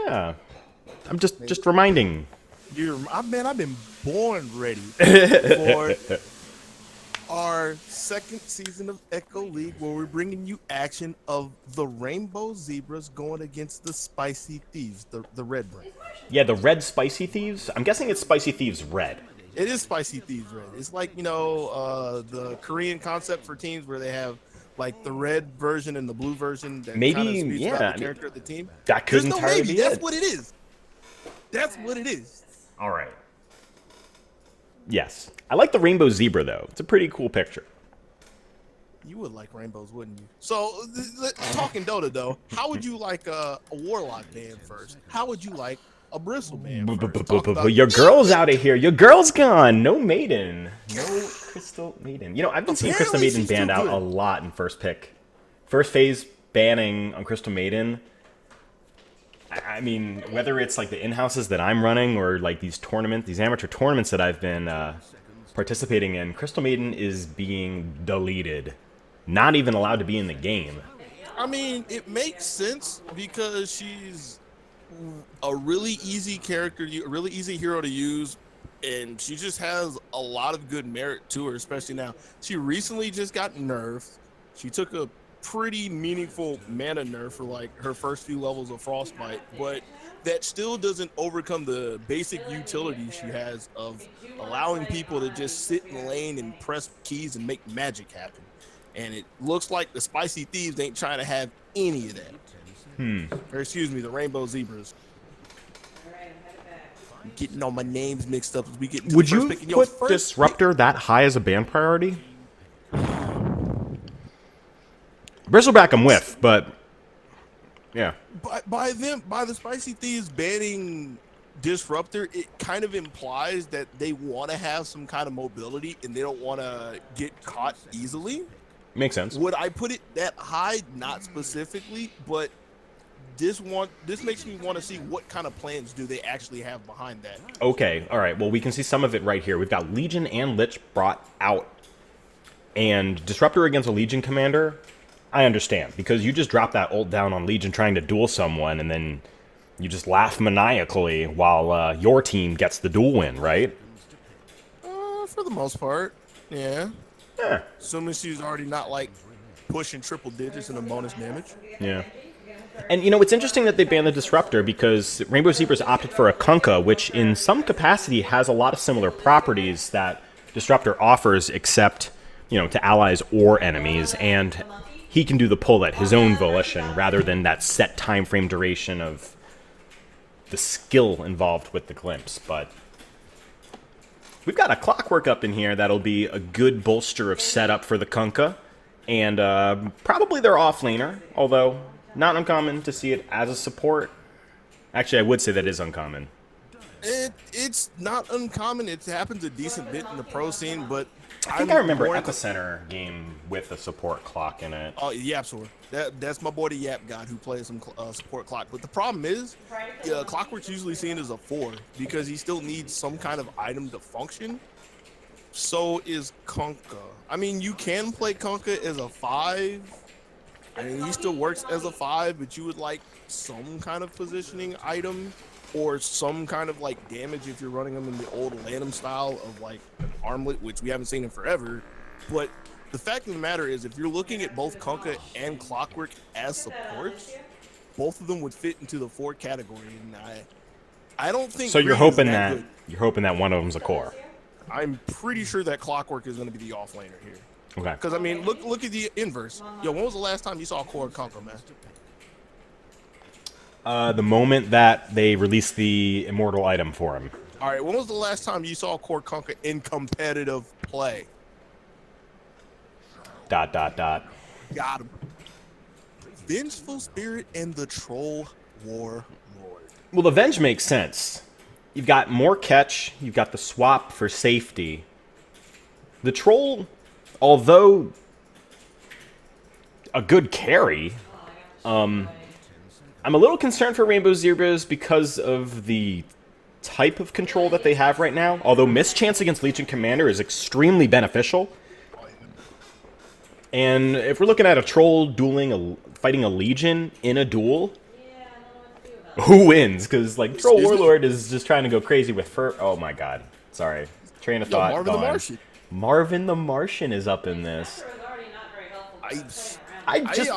Yeah. I'm just reminding. I've been born ready for our second season of Echo League, where we're bringing you action of the Rainbow Zebras going against the Spicy Thieves, the red brand. Yeah, the red Spicy Thieves. I'm guessing it's Spicy Thieves Red. It is Spicy Thieves Red. It's like, the Korean concept for teams where they have like the red version and the blue version that kind of Maybe, speaks yeah. about the character of the team. That could There's no entirely maybe. be That's it. what it is. That's what it is. All right. Yes. I like the rainbow zebra, though. It's a pretty cool picture. You would like rainbows, wouldn't you? So, talking Dota, though, how would you like a Warlock band first? How would you like a Bristle band first? Your girl's out of here. Your girl's gone. No Maiden. No Crystal Maiden. You know, I've been seeing Crystal Apparently Maiden she's banned too out good. a lot in first pick. First phase banning on Crystal Maiden. I mean, whether it's like the in-houses that I'm running or like these amateur tournaments that I've been participating in, Crystal Maiden is being deleted. Not even allowed to be in the game. I mean, it makes sense because she's a really easy character, a really easy hero to use, and she just has a lot of good merit to her, especially now. She recently just got nerfed. She took a pretty meaningful mana nerf for like her first few levels of Frostbite, but that still doesn't overcome the basic utility she has of allowing people to just sit in lane and press keys and make magic happen. And it looks like the Spicy Thieves ain't trying to have any of that. Or excuse me, the Rainbow Zebras. I'm getting all my names mixed up as we get into Would the first you pick. And yo, put Disruptor that high as a ban priority? Bristleback I'm with, but yeah. By the Spicy Thieves banning Disruptor, it kind of implies that they want to have some kind of mobility and they don't want to get caught easily. Makes sense. Would I put it that high? Not specifically, but this makes me want to see what kind of plans do they actually have behind that. Okay, all right. Well, we can see some of it right here. We've got Legion and Lich brought out. And Disruptor against a Legion commander, I understand. Because you just drop that ult down on Legion trying to duel someone, and then you just laugh maniacally while your team gets the duel win, right? For the most part, yeah. Yeah. Assuming she's already not like pushing triple digits in the bonus damage. Yeah. And, you know, it's interesting that they banned the Disruptor because Rainbow Zebras opted for a Kunkka, which in some capacity has a lot of similar properties that Disruptor offers, except, you know, to allies or enemies. And he can do the pull at his own volition rather than that set time frame duration of the skill involved with the glimpse. But we've got a Clockwork up in here that'll be a good bolster of setup for the Kunkka. And probably their offlaner, although not uncommon to see it as a support. Actually, I would say that is uncommon. It's not uncommon. It happens a decent bit in the pro scene, but I think I remember Epicenter game with a support clock in it. Oh, Yapsor. That's my boy, the Yap God, who plays some support clock. But the problem is, Clockwork's usually seen as a 4 because he still needs some kind of item to function. So is Kunkka. I mean, you can play Kunkka as a 5. I mean, he still works as a 5, but you would like some kind of positioning item or some kind of like damage if you're running them in the old Lanham style of like an armlet, which we haven't seen in forever. But the fact of the matter is, if you're looking at both Kunkka and Clockwork as supports, both of them would fit into the 4 category. And I don't think. So you're Green is hoping that that good. you're hoping that one of them's a core. I'm pretty sure that Clockwork is going to be the offlaner here. Okay. Because, I mean, look at the inverse. Yo, when was the last time you saw a core Kunkka, man? The moment that they released the immortal item for him. All right, when was the last time you saw a core Kunkka in competitive play? ... Got Got him. Vengeful Spirit and the Troll War Lord. Well, the Venge makes sense. You've got more catch. You've got the swap for safety. The Troll, although a good carry, I'm a little concerned for Rainbow Zebras because of the type of control that they have right now. Although mischance against Legion Commander is extremely beneficial. And if we're looking at a Troll fighting a Legion in a duel, Who wins? Because, like, Troll Excuse me? Warlord is just trying to go crazy with fur. Oh, my God. Sorry. Train of Yo, thought Marvin the gone. Martian. Marvin the Martian is up in this. I just...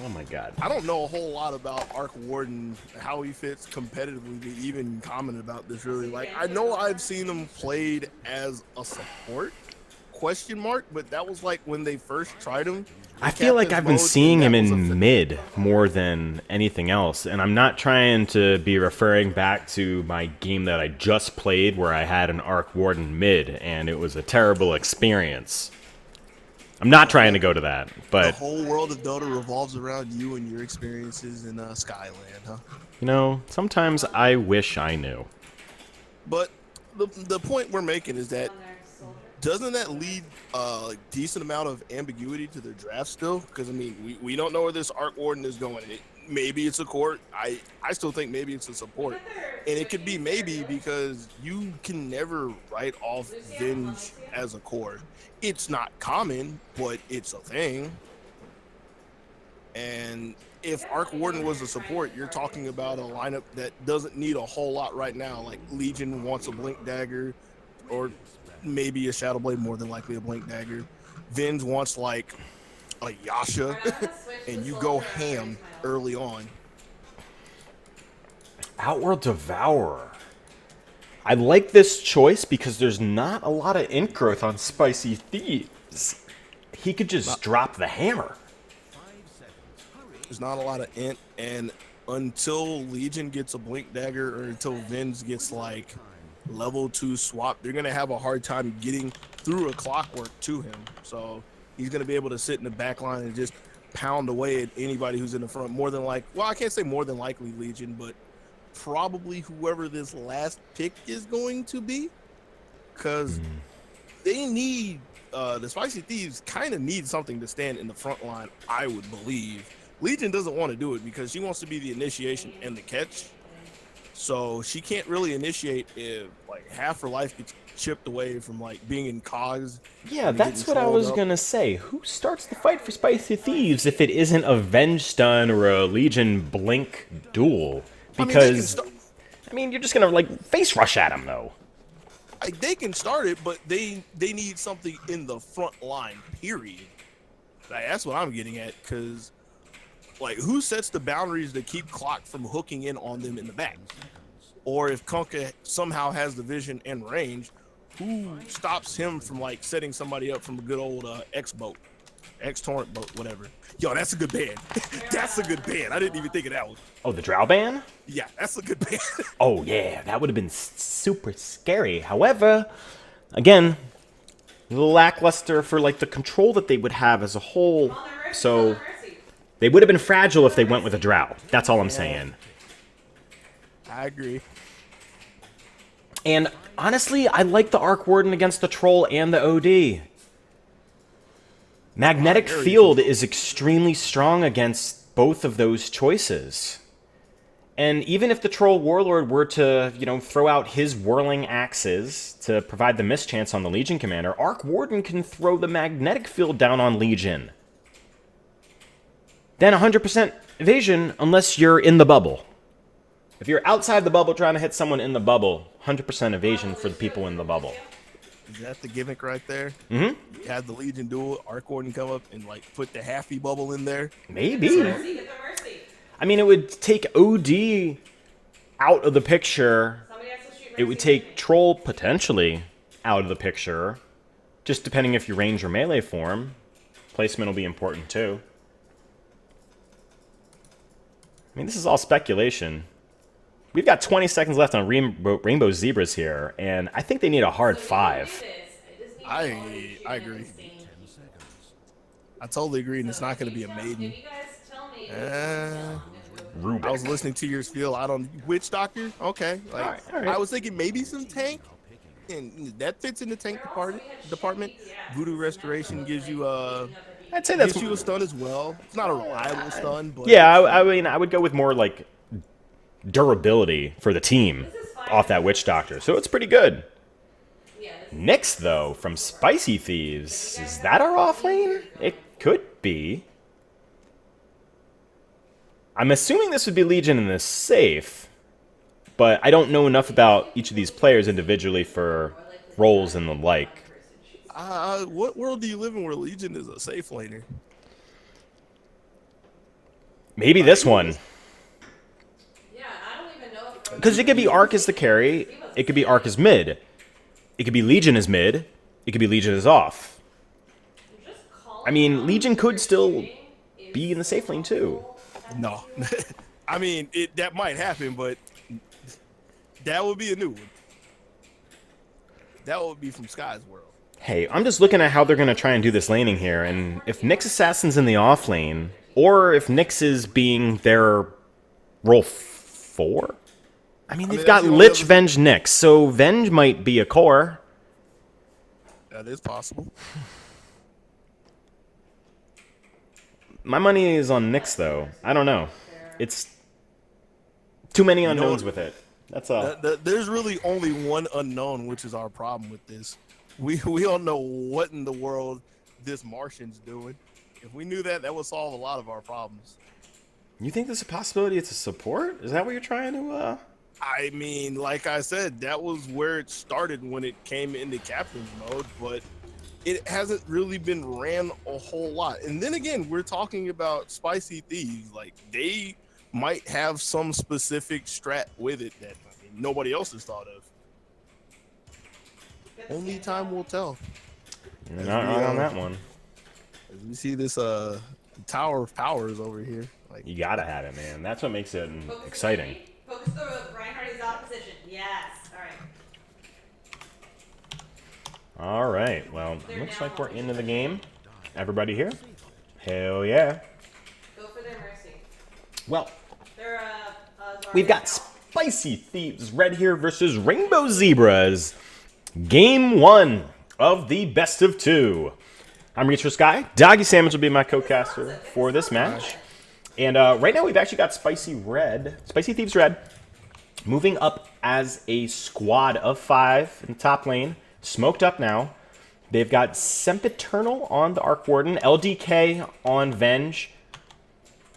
Oh, my God. I don't know a whole lot about Arc Warden, how he fits competitively to even comment about this really. Like, I know I've seen him played as a support, question mark, but that was like when they first tried him. I feel like I've been mode, seeing him and that was in a mid more than anything else, and I'm not trying to be referring back to my game that I just played where I had an Arc Warden mid, and it was a terrible experience. I'm not trying to go to that, The but, whole world of Dota revolves around you and your experiences in Skyland, huh? you know, sometimes I wish I knew. But the point we're making is that doesn't that lead a decent amount of ambiguity to their draft still? Because I mean, we don't know where this Arc Warden is going. Maybe it's a court. I still think maybe it's a support, and it could be maybe because you can never write off Venge as a core. It's not common, but it's a thing. And if Arc Warden was a support, you're talking about a lineup that doesn't need a whole lot right now. Like Legion wants a Blink Dagger, or maybe a Shadow Blade, more than likely a Blink Dagger. Venge wants like a Yasha, and you go ham early on. Outworld Devourer. I like this choice because there's not a lot of int growth on Spicy Thieves. He could just drop the hammer. There's not a lot of int, and until Legion gets a Blink Dagger or until Venge gets like level 2 swap, they're gonna have a hard time getting through a clockwork to him. So he's gonna be able to sit in the back line and just pound away at anybody who's in the front. More than like, well, I can't say more than likely Legion, but probably whoever this last pick is going to be, because they need the Spicy Thieves kind of need something to stand in the front line, I would believe. Legion doesn't want to do it because she wants to be the initiation and the catch. So she can't really initiate if like half her life gets chipped away from like being in cogs. Yeah, that's what I was gonna say. Who starts the fight for Spicy Thieves if it isn't a Venge stun or a Legion blink duel? Because I mean, you're just gonna like face rush at him though. They can start it, but they need something in the front line. Period. Like, that's what I'm getting at, because like, who sets the boundaries to keep Clock from hooking in on them in the back? Or if Kunkka somehow has the vision and range, who stops him from like setting somebody up from a good old X-boat, X-torrent boat, whatever? Yo, that's a good ban. That's a good ban. I didn't even think of that one. Oh, the Drow ban? Yeah, that's a good ban. Oh yeah, that would have been super scary. However, again, a little lackluster for like the control that they would have as a whole. So they would have been fragile if they went with a Drow. That's all I'm saying. I agree. And honestly, I like the Arc Warden against the Troll and the OD. Magnetic Field is extremely strong against both of those choices. And even if the Troll Warlord were to, you know, throw out his whirling axes to provide the mischance on the Legion commander, Arc Warden can throw the Magnetic Field down on Legion. Then 100% evasion unless you're in the bubble. If you're outside the bubble trying to hit someone in the bubble, 100% evasion for the people in the bubble. Is that the gimmick right there? Mm-hmm. You had the Legion duel, Arc Warden come up and like put the halfy bubble in there. Maybe. I mean, it would take OD out of the picture. It would take Troll potentially out of the picture. Just depending if you range or melee form. Placement will be important too. I mean, this is all speculation. We've got 20 seconds left on Rainbow Zebras here, and I think they need a hard 5. I agree. I totally agree, and it's not going to be a maiden. I was listening to your spiel out on Witch Doctor. Okay. Like, all right. I was thinking maybe some tank, and that fits in the tank department. Voodoo Restoration gives you I'd say that's gives you a stun as well. It's not a reliable stun, but yeah. I mean, I would go with more like durability for the team off that Witch Doctor. So it's pretty good. Nyx, though, from Spicy Thieves. Is that our off lane? It could be. I'm assuming this would be Legion in this safe, but I don't know enough about each of these players individually for roles and the like. What world do you live in where Legion is a safe laner? Maybe this one. Because it could be Arc as the carry, it could be Arc as mid, it could be Legion as mid, it could be Legion as off. I mean, Legion could still be in the safe lane too. No. I mean, that might happen, but that would be a new one. That would be from Sky's world. Hey, I'm just looking at how they're going to try and do this laning here, and if Nyx Assassin's in the off lane, or if Nyx is being their role 4? I mean, they've got Lich, Venge, Nyx, so Venge might be a core. That is possible. My money is on Nyx, though. I don't know. It's too many unknowns with it. That's all. There's really only one unknown, which is our problem with this. We don't know what in the world this Martian's doing. If we knew that, that would solve a lot of our problems. You think there's a possibility it's a support? Is that what you're trying to... I mean, like I said, that was where it started when it came into captain's mode, but it hasn't really been ran a whole lot. And then again, we're talking about Spicy Thieves. Like, they might have some specific strat with it that nobody else has thought of. Only time will tell. You're not wrong on that one. As we see this Tower of Powers over here. Like, you gotta have it, man. That's what makes it exciting. Focus the Reinhardt is out of position. Yes. All right. All right. Well, looks like we're into the game. Everybody here? Hell yeah. Go for their mercy. Well, They're we've got Spicy Thieves.Red here versus Rainbow Zebras. Game 1 of the best of 2. I'm Reach for Sky. Doggy Sandwich will be my co-caster for this match. And right now we've actually got Spicy Thieves.Red, moving up as a squad of 5 in the top lane. Smoked up now. They've got Sempiternal on the Arc Warden, LDK on Venge,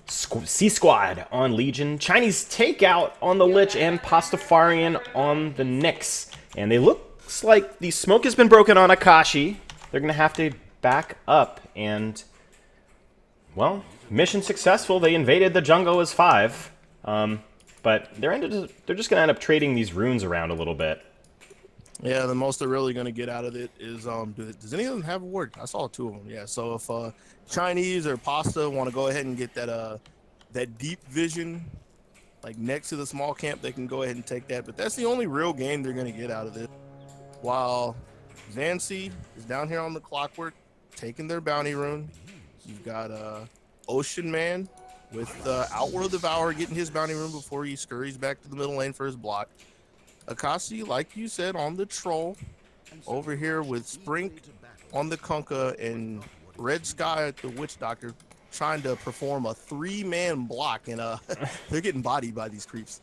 C-Squad on Legion, Chinese Takeout on the Lich, and Pastafarian on the Nyx. And they looks like the smoke has been broken on Akashi. They're going to have to back up and, well, mission successful. They invaded the jungle as 5. But they're just going to end up trading these runes around a little bit. yeah, the most they're really going to get out of it is, does any of them have a ward? I saw 2 of them. Yeah, so if Chinese or Pasta want to go ahead and get that deep vision, like next to the small camp, they can go ahead and take that. But that's the only real game they're going to get out of it. While Zancy is down here on the Clockwork, taking their bounty rune. You've got Ocean Man with Outward Devour getting his bounty rune before he scurries back to the middle lane for his block. Akasi, like you said, on the Troll. Over here with Sprink on the Kunkka and Red Sky at the Witch Doctor, trying to perform a 3-man block, and they're getting bodied by these creeps.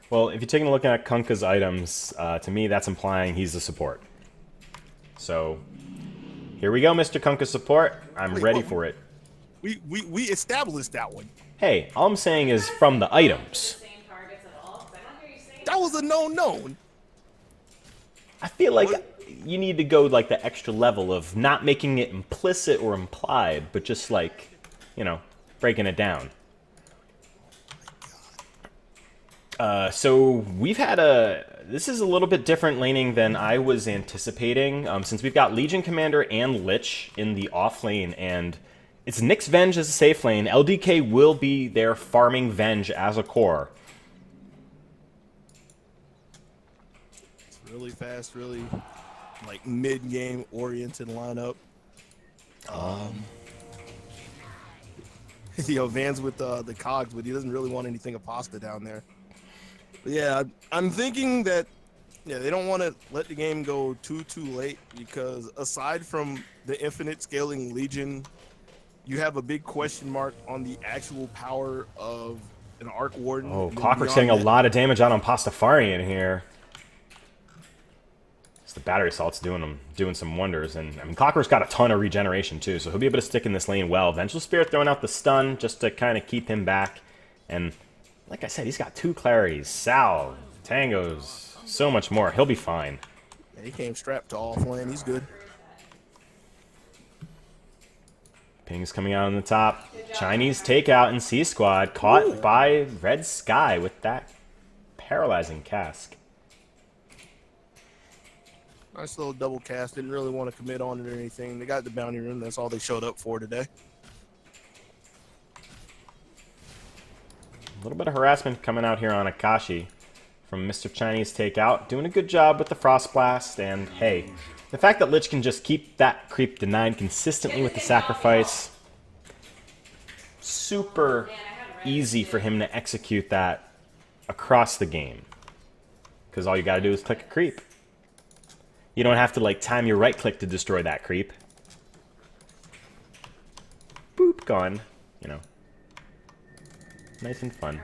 Well, if you're taking a look at Kunkka's items, to me that's implying he's the support. So, here we go, Mr. Kunkka support. I'm ready for it. We established that one. Hey, all I'm saying is from the items. That was a known. I feel like you need to go like the extra level of not making it implicit or implied, but just like, you know, breaking it down. So we've had this is a little bit different laning than I was anticipating, since we've got Legion Commander and Lich in the off lane, and it's Nyx Venge as a safe lane. LDK will be there farming Venge as a core. It's really fast, really like mid-game oriented lineup. Van's with the cogs, but he doesn't really want anything of pasta down there. But yeah, I'm thinking that they don't want to let the game go too late, because aside from the infinite scaling Legion, you have a big question mark on the actual power of an Arc Warden. Oh, Clockwork's getting a lot of damage out on Pastafarian here. The battery assault's doing some wonders, and I mean Clockwork's got a ton of regeneration too, so he'll be able to stick in this lane well. Vengeful Spirit throwing out the stun just to kind of keep him back, And like I said, he's got 2 clarities, salve, tangos, so much more. He'll be fine. Yeah, he came strapped to off lane. He's good. Ping's coming out on the top. Chinese takeout in C squad, caught by Red Sky with that paralyzing cask. Nice little double cast. Didn't really want to commit on it or anything. They got the bounty room. That's all they showed up for today. A little bit of harassment coming out here on Akashi from Mr. Chinese Takeout. Doing a good job with the Frost Blast. And hey, the fact that Lich can just keep that creep denied consistently with the sacrifice. Super easy for him to execute that across the game. Because all you gotta do is click a creep. You don't have to like time your right click to destroy that creep. Boop, gone. You know. Nice and fun.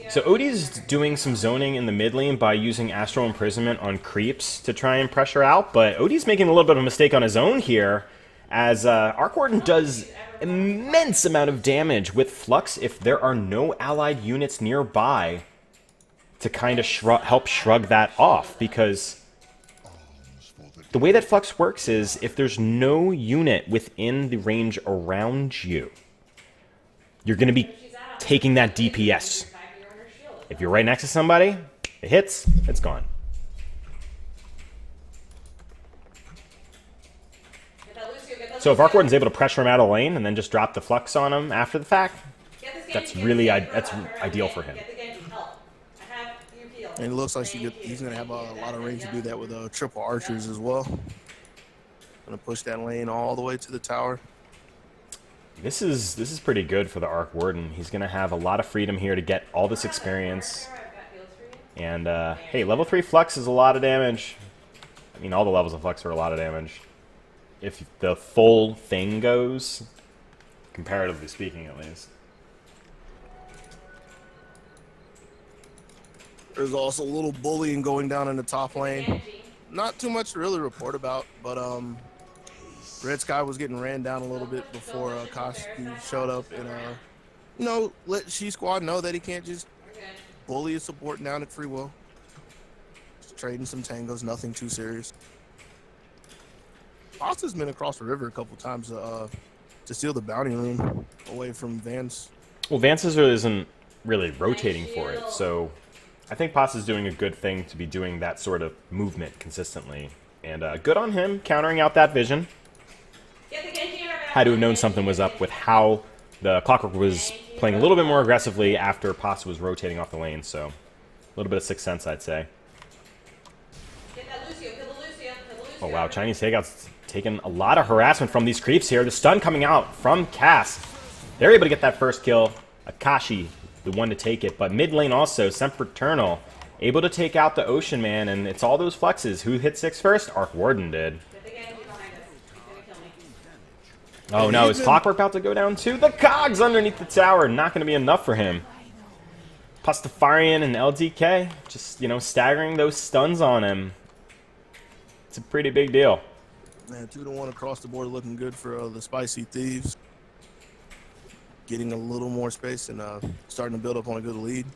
So Odie's doing some zoning in the mid lane by using Astral Imprisonment on creeps to try and pressure out, but Odie's making a little bit of a mistake on his own here, as Arc Warden does immense amount of damage with Flux if there are no allied units nearby to kind of help shrug that off, because the way that Flux works is if there's no unit within the range around you, you're going to be taking that DPS. If you're right next to somebody, it hits, it's gone. So if Arc Warden's able to pressure him out of lane and then just drop the Flux on him after the fact, that's really ideal for him. And it looks like he's going to have a lot of range to do that with triple archers as well. Going to push that lane all the way to the tower. This is pretty good for the Arc Warden. He's going to have a lot of freedom here to get all this experience. And, hey, level 3 Flux is a lot of damage. I mean, all the levels of Flux are a lot of damage. If the full thing goes, comparatively speaking at least. There's also a little bullying going down in the top lane. Not too much to really report about, but Red Sky was getting ran down a little bit before Koski showed up and, let She Squad know that he can't just bully his support down at free will. Just trading some tangos, nothing too serious. Pasta's been across the river a couple times to steal the bounty room away from Vance. Well, Vance isn't really rotating for it, so I think Pasta's doing a good thing to be doing that sort of movement consistently. And good on him countering out that vision. Had to have known something was up with how the Clockwork was playing a little bit more aggressively after Pasta was rotating off the lane, so a little bit of sixth sense, I'd say. Oh wow, Chinese Takeout's taking a lot of harassment from these creeps here. The stun coming out from Cass. They're able to get that first kill. Akashi, the one to take it, but mid lane also, Sempiternal, able to take out the Ocean Man, and it's all those Fluxes. Who hit 6 first? Arc Warden did. Oh no, is Clockwork about to go down too? The cogs underneath the tower, not going to be enough for him. Pastafarian and LDK, just, staggering those stuns on him. It's a pretty big deal. Man, 2-1 across the board, looking good for the Spicy Thieves. Getting a little more space and starting to build up on a good lead.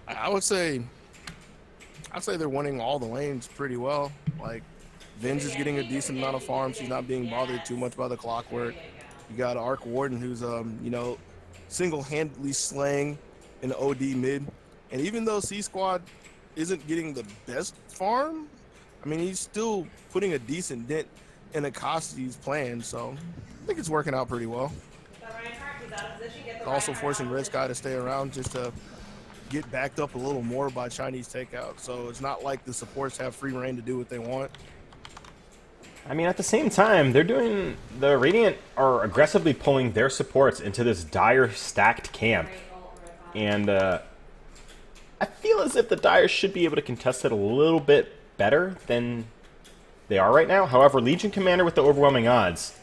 I'd say they're winning all the lanes pretty well. Like, Vinge is getting a decent amount of farm. She's not being bothered too much by the Clockwork. You got Arc Warden, who's single-handedly slaying an OD mid. And even though C Squad isn't getting the best farm, I mean, he's still putting a decent dent in Akasti's plan, so I think it's working out pretty well. Also forcing Red Sky to stay around just to get backed up a little more by Chinese Takeout, so it's not like the supports have free reign to do what they want. I mean, at the same time, the Radiant are aggressively pulling their supports into this dire stacked camp. And I feel as if the Dire should be able to contest it a little bit better than they are right now. However, Legion Commander with the overwhelming odds,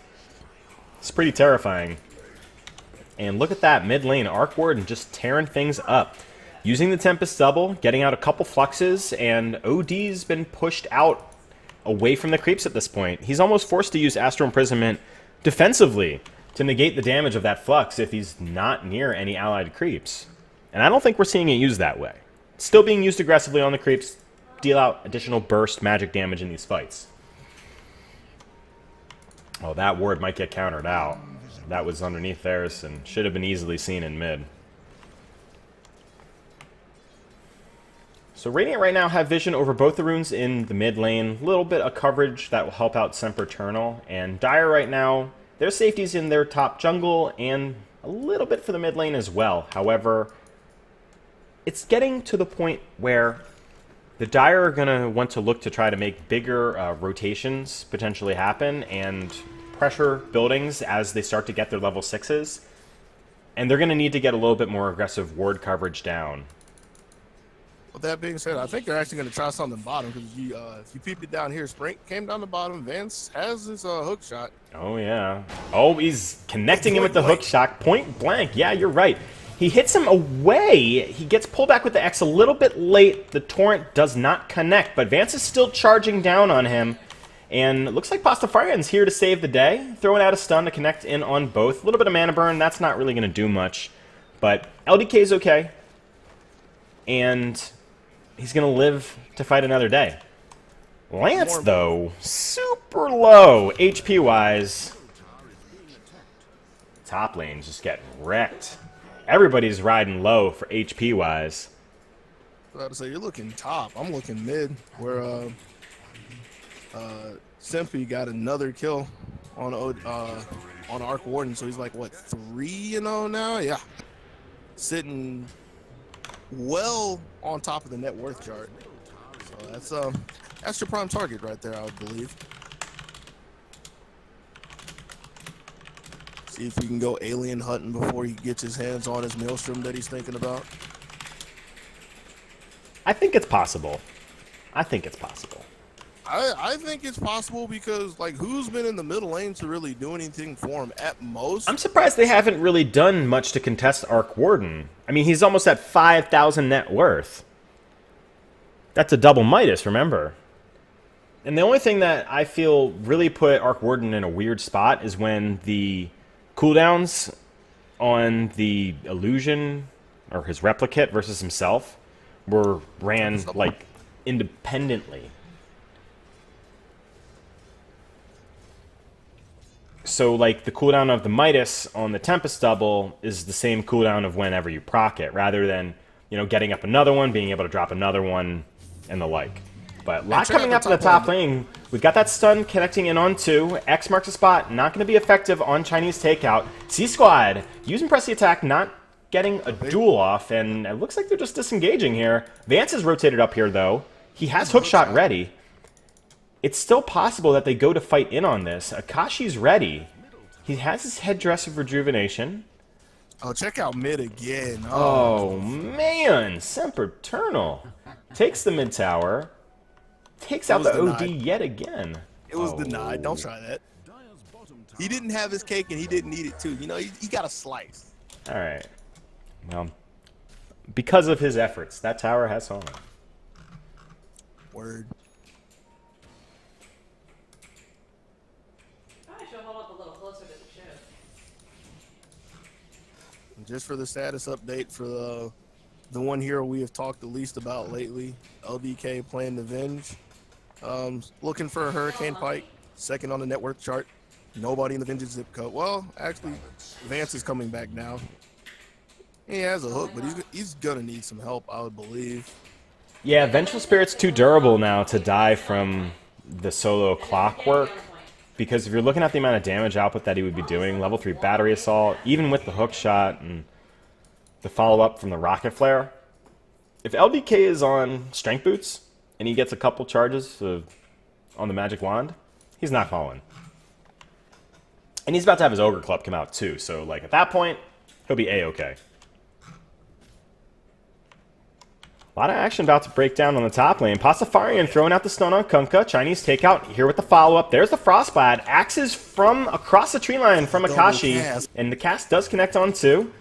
it's pretty terrifying. And look at that mid lane, Arc Warden just tearing things up. Using the Tempest Double, getting out a couple Fluxes, and OD's been pushed out away from the creeps at this point. He's almost forced to use Astral Imprisonment defensively to negate the damage of that Flux if he's not near any allied creeps. And I don't think we're seeing it used that way. It's still being used aggressively on the creeps, deal out additional burst magic damage in these fights. Oh, that ward might get countered out. That was underneath theirs and should have been easily seen in mid. So Radiant right now have vision over both the runes in the mid lane. A little bit of coverage that will help out Sempiternal. And Dire right now, their safety's in their top jungle and a little bit for the mid lane as well. However, it's getting to the point where the Dire are going to want to look to try to make bigger rotations potentially happen and pressure buildings as they start to get their level 6s. And they're going to need to get a little bit more aggressive ward coverage down. With that being said, I think they're actually going to try something bottom because if you peep it down here, Sprint came down the bottom. Vance has his hook shot. Oh, yeah. Oh, he's connecting him with the hook shot. Point blank. Yeah, you're right. He hits him away. He gets pulled back with the X a little bit late. The torrent does not connect, but Vance is still charging down on him. And it looks like Pastafarian's here to save the day. Throwing out a stun to connect in on both. A little bit of mana burn. That's not really going to do much. But LDK's okay. And he's going to live to fight another day. Lance, though, super low HP-wise. Top lane's just getting wrecked. Everybody's riding low for HP-wise. I was about to say, you're looking top. I'm looking mid, where Sempi got another kill on Arc Warden, so he's like, what, 3-0 now? Yeah. Sitting well on top of the net worth chart. So that's your prime target right there, I would believe. See if he can go alien hunting before he gets his hands on his maelstrom that he's thinking about. I think it's possible. I think it's possible. I think it's possible because, like, who's been in the middle lane to really do anything for him at most? I'm surprised they haven't really done much to contest Arc Warden. I mean, he's almost at 5,000 net worth. That's a double Midas, remember? And the only thing that I feel really put Arc Warden in a weird spot is when the cooldowns on the illusion, or his replicate versus himself, ran, like, independently. So, like, the cooldown of the Midas on the Tempest double is the same cooldown of whenever you proc it, rather than, you know, getting up another one, being able to drop another one, and the like. But a lot coming up in the top lane. We've got that stun connecting in on 2. X marks a spot. Not going to be effective on Chinese takeout. C-Squad using press the attack, not getting a duel off, and it looks like they're just disengaging here. Vance is rotated up here, though. He has hookshot ready. It's still possible that they go to fight in on this. Akashi's ready. He has his headdress of rejuvenation. Oh, check out mid again. Oh man. Sempiternal takes the mid tower. Takes out the OD yet again. It was denied. Don't try that. He didn't have his cake and he didn't eat it too. You know, he got a slice. All right. Well, because of his efforts, that tower has fallen. Word. Just for the status update for the one hero we have talked the least about lately, LDK playing the Venge. Looking for a Hurricane Pike, second on the net worth chart. Nobody in the Vengeance zip code. Well, actually, Vance is coming back now. He has a hook, but he's gonna need some help, I would believe. Yeah, Vengeful Spirit's too durable now to die from the solo clockwork. Because if you're looking at the amount of damage output that he would be doing, level 3 battery assault, even with the hook shot and the follow-up from the rocket flare, if LDK is on strength boots and he gets a couple charges on the magic wand, he's not falling. And he's about to have his Ogre Club come out too, so like at that point, he'll be A-okay. A lot of action about to break down on the top lane. Pastafarian throwing out the stun on Kunkka. Chinese takeout here with the follow-up. There's the Frostblade. Axes from across the tree line from Akashi. And the cast does connect on 2.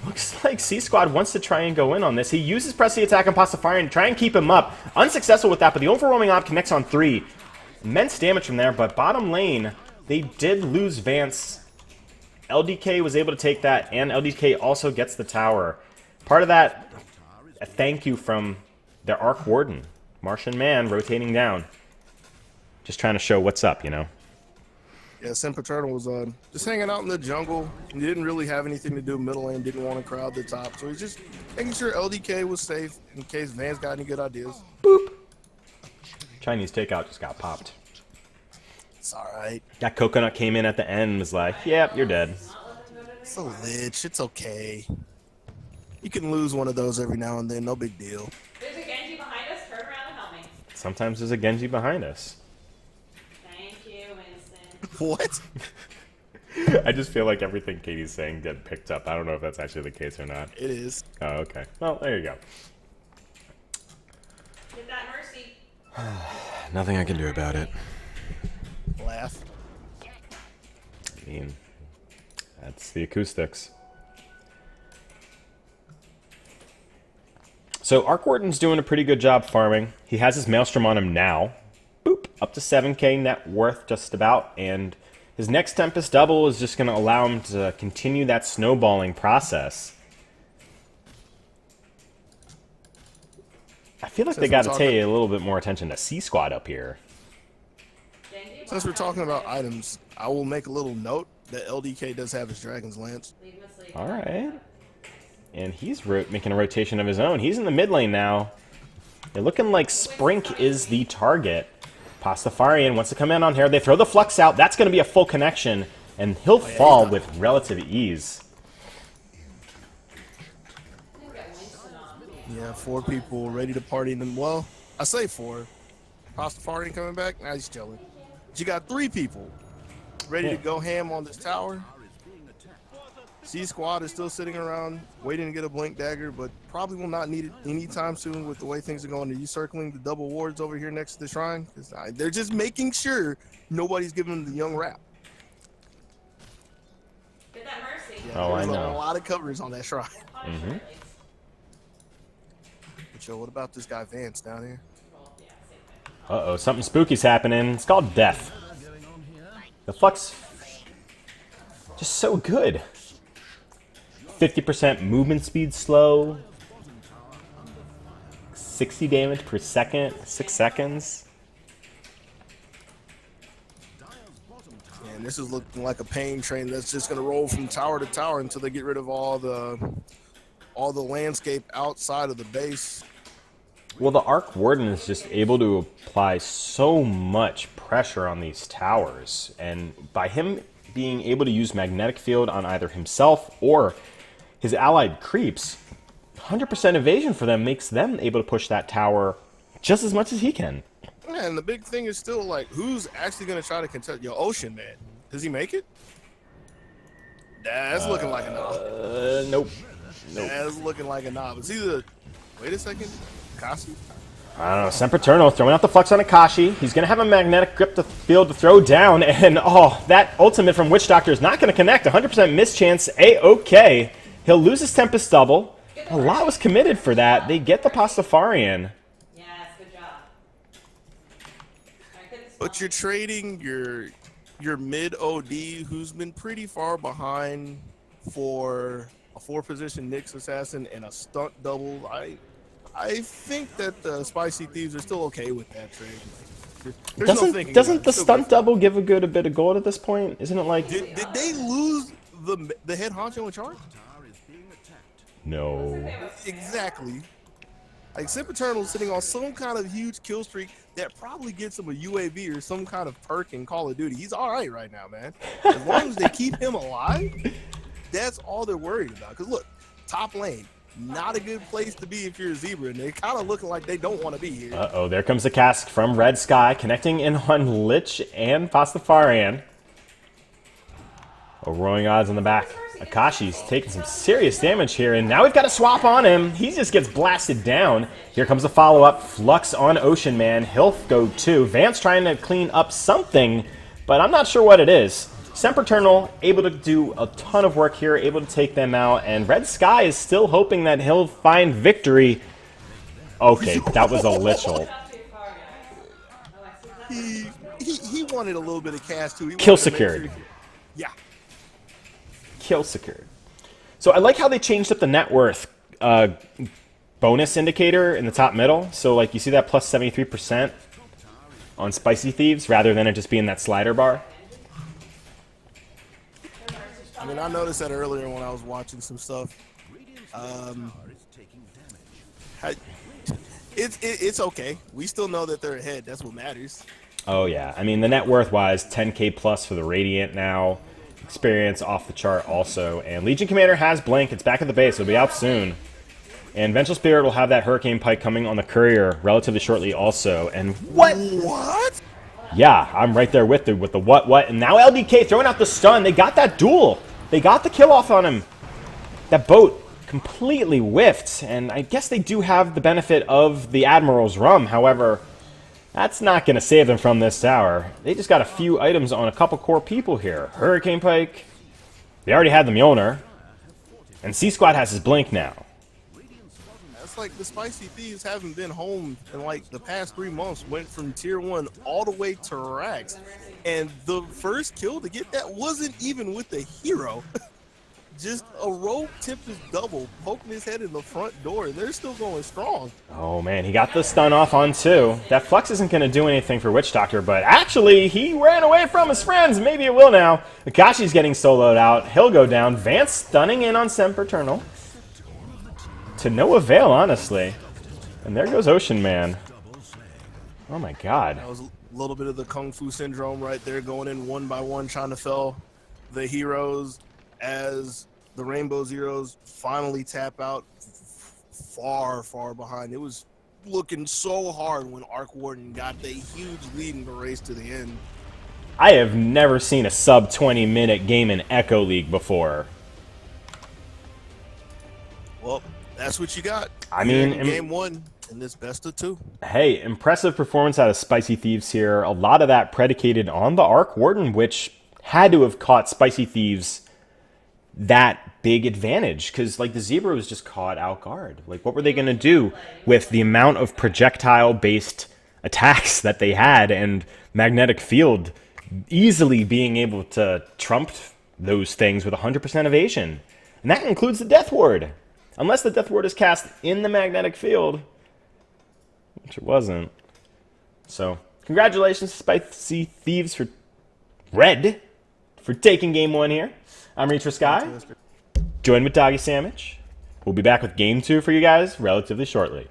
Looks like C-Squad wants to try and go in on this. He uses press the attack on Pastafarian to try and keep him up. Unsuccessful with that, but the overwhelming op connects on 3. Immense damage from there, but bottom lane they did lose Vance. LDK was able to take that, and LDK also gets the tower. Part of that, a thank you from their Arc Warden, Martian Man, rotating down. Just trying to show what's up, you know? Yeah, sempiternal was just hanging out in the jungle. He didn't really have anything to do middle lane, didn't want to crowd the top. So he's just making sure LDK was safe in case Van's got any good ideas. Boop. Chinese takeout just got popped. It's alright. That coconut came in at the end and was like, yep, you're dead. It's a lich, it's okay. You can lose one of those every now and then, no big deal. There's a Genji behind us. Turn around and help me. Sometimes there's a Genji behind us. Thank you, Winston. What? I just feel like everything Katie's saying get picked up. I don't know if that's actually the case or not. It is. Oh, okay. Well, there you go. Get that mercy. Nothing I can do about it. Laugh. I mean, that's the acoustics. So Arc Warden's doing a pretty good job farming. He has his Maelstrom on him now. Boop, up to 7k net worth just about. And his next Tempest double is just going to allow him to continue that snowballing process. I feel like they got to pay a little bit more attention to C-Squad up here. Since we're talking about items, I will make a little note that LDK does have his Dragon's Lance. All right. And he's making a rotation of his own. He's in the mid lane now. They're looking like Sprink is the target. Pastafarian wants to come in on here. They throw the Flux out. That's going to be a full connection. And he'll fall with relative ease. Yeah, 4 people ready to party. And well, I say 4. Pastafarian coming back. Now he's chilling. But you got 3 people ready to go ham on this tower. C-Squad is still sitting around waiting to get a Blink Dagger, but probably will not need it anytime soon with the way things are going. Are you circling the double wards over here next to the shrine? Because they're just making sure nobody's giving them the young rap. Get that mercy. Oh, I There's know. a lot of covers on that shrine. Mm-hmm. But yo, what about this guy Vance down here? Uh-oh, something spooky's happening. It's called death. The Flux, just so good. 50% movement speed slow. 60 damage per second, 6 seconds. And this is looking like a pain train that's just gonna roll from tower to tower until they get rid of all the landscape outside of the base. Well, the Arc Warden is just able to apply so much pressure on these towers. And by him being able to use Magnetic Field on either himself or his allied creeps, 100% evasion for them makes them able to push that tower just as much as he can. Yeah, and the big thing is still like, who's actually gonna try to contest? Yo, Ocean Man, does he make it? That's looking like a knob. Nope. That's looking like a knob. It's either. Wait a second, Kasi? I don't know. Sempiternal throwing out the Flux on Akashi. He's going to have a magnetic grip to field to throw down. And, oh, that ultimate from Witch Doctor is not going to connect. 100% miss chance. A-OK. He'll lose his Tempest double. A lot was committed for that. They get the Pastafarian. Yes, good job. But you're trading your mid OD, who's been pretty far behind, for a 4-position Nyx assassin and a stunt double. I think that the Spicy Thieves are still okay with that trade. There's no thinking Doesn't about it. the Still stunt good. double give a bit of gold at this point? Isn't it like... Did they lose the head honcho in charge? No. Exactly. Like Sempiternal's sitting on some kind of huge kill streak that probably gets him a UAV or some kind of perk in Call of Duty. He's all right now, man. As long as they keep him alive, that's all they're worried about. Because look, top lane, not a good place to be if you're a Zebra, and they're kind of looking like they don't want to be here. Uh-oh, there comes the cask from Red Sky, connecting in on Lich and Pastafarian. Oh, rolling odds on the back. Akashi's taking some serious damage here, and now we've got a swap on him. He just gets blasted down. Here comes the follow-up. Flux on Ocean Man. He'll go too. Vance trying to clean up something, but I'm not sure what it is. Sempiternal able to do a ton of work here, able to take them out, and Red Sky is still hoping that he'll find victory. Okay, that was a Lich ult. He wanted a little bit of cash too. He Kill wanted to make secured. sure yeah. Kill secured. So I like how they changed up the net worth bonus indicator in the top middle. So like you see that plus 73% on Spicy Thieves rather than it just being that slider bar. I mean, I noticed that earlier when I was watching some stuff. It's okay. We still know that they're ahead. That's what matters. Oh yeah, I mean the net worth wise, 10k plus for the Radiant now. Experience off the chart also, and Legion Commander has Blink. It's back at the base. It'll be out soon. And Vengeful Spirit will have that Hurricane Pike coming on the Courier relatively shortly also. And what? What? Yeah, I'm right there with the what, and now LDK throwing out the stun. They got that duel. They got the kill off on him. That boat completely whiffed, and I guess they do have the benefit of the Admiral's Rum. However, that's not going to save them from this tower. They just got a few items on a couple core people here. Hurricane Pike. They already had the Mjolnir. And C-Squad has his Blink now. That's like the Spicy Thieves haven't been home in like the past 3 months. Went from tier 1 all the way to Rax. And the first kill to get that wasn't even with the hero. Just a rogue tipped his double, poking his head in the front door, and they're still going strong. Oh man, he got the stun off on 2. That Flux isn't going to do anything for Witch Doctor, but actually, he ran away from his friends. Maybe it will now. Akashi's getting soloed out. He'll go down. Vance stunning in on Sempiternal. To no avail, honestly. And there goes Ocean Man. Oh my god. That was a little bit of the Kung Fu syndrome right there, going in one by one, trying to fell the heroes as the Rainbow Zeros finally tap out far behind. It was looking so hard when Arc Warden got the huge lead in the race to the end. I have never seen a sub 20 minute game in Echo League before. Well, that's what you got. I mean, in game 1 in this best of 2. Hey, impressive performance out of Spicy Thieves here. A lot of that predicated on the Arc Warden, which had to have caught Spicy Thieves that big advantage, because like the Zebra was just caught out guard. Like what were they going to do with the amount of projectile based attacks that they had and magnetic field easily being able to trump those things with 100% evasion? And that includes the Death Ward, unless the Death Ward is cast in the magnetic field, which it wasn't. So congratulations to Spicy Thieves for Red for taking game 1 here. I'm Reach for Sky. Join with Doggy Sandwich. We'll be back with game 2 for you guys relatively shortly.